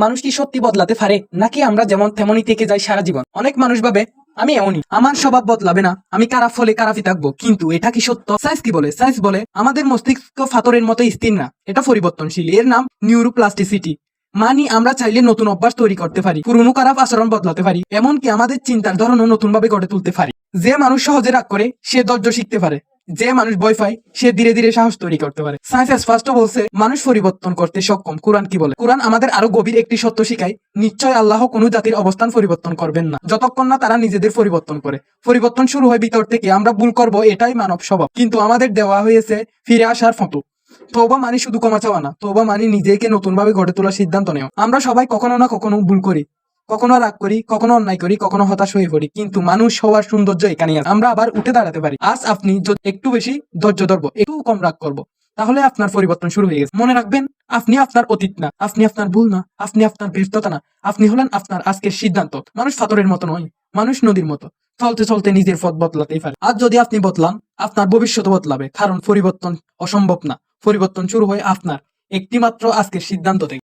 মানুষ কি সত্যি বদলাতে পারে, নাকি আমরা যেমন তেমনই থেকে যাই সারা জীবন? অনেক মানুষ ভাবে আমি এমনই, আমার স্বভাব বদলাবে না, আমি খারাপ হলে খারাপই থাকবো। কিন্তু এটা কি সত্য? সায়েন্স কি বলে? সায়েন্স বলে আমাদের মস্তিষ্ক পাথরের মতো স্থির না, এটা পরিবর্তনশীল। এর নাম নিউরোপ্লাস্টিসিটি। মানে আমরা চাইলে নতুন অভ্যাস তৈরি করতে পারি, পুরনো খারাপ আচরণ বদলাতে পারি, এমনকি আমাদের চিন্তার ধরনও নতুন ভাবে গড়ে তুলতে পারি। যে মানুষ সহজে রাগ করে সে ধৈর্য শিখতে পারে, যে মানুষ ভয় পায় সে ধীরে ধীরে সাহস তৈরি করতে পারে। সায়েন্স স্পষ্ট বলছে মানুষ পরিবর্তন করতে সক্ষম। কোরআন কি বলে? কোরআন আমাদের আরো গভীর একটি সত্য শিখায়, নিশ্চয় আল্লাহ কোনো জাতির অবস্থান পরিবর্তন করবেন না যতক্ষণ না তারা নিজেদের পরিবর্তন করে। পরিবর্তন শুরু হয় ভিতর থেকে। আমরা ভুল করব, এটাই মানব স্বভাব, কিন্তু আমাদের দেওয়া হয়েছে ফিরে আসার ফটো। তওবা মানে শুধু ক্ষমা চাওয়া না, তওবা মানে নিজেকে নতুন ভাবে গড়ে তোলার সিদ্ধান্ত নেওয়া। আমরা সবাই কখনো না কখনো ভুল করি, কখনো রাগ করি, কখনো অন্যায় করি, কখনো হতাশ হয়ে পড়ি, কিন্তু মানুষ হওয়ার সৌন্দর্য এখানেই আছে। আমরা আবার উঠে দাঁড়াতে পারি। আজ আপনি যদি একটু বেশি ধৈর্য ধরবো, একটু কম রাগ করবো, তাহলে আপনার পরিবর্তন শুরু হয়ে গেছে। মনে রাখবেন, আপনি আপনার অতীত না, আপনি আপনার ভুল না, আপনি আপনার ব্যর্থতা না, আপনি হলেন আপনার আজকের সিদ্ধান্ত। মানুষ পাথরের মতো নয়, মানুষ নদীর মতো, চলতে চলতে নিজের পথ বদলাতেই পারে। আজ যদি আপনি বদলান, আপনার ভবিষ্যৎ বদলাবে, কারণ পরিবর্তন অসম্ভব না, পরিবর্তন শুরু হয় আপনার একটি মাত্র আজকের সিদ্ধান্ত থেকে।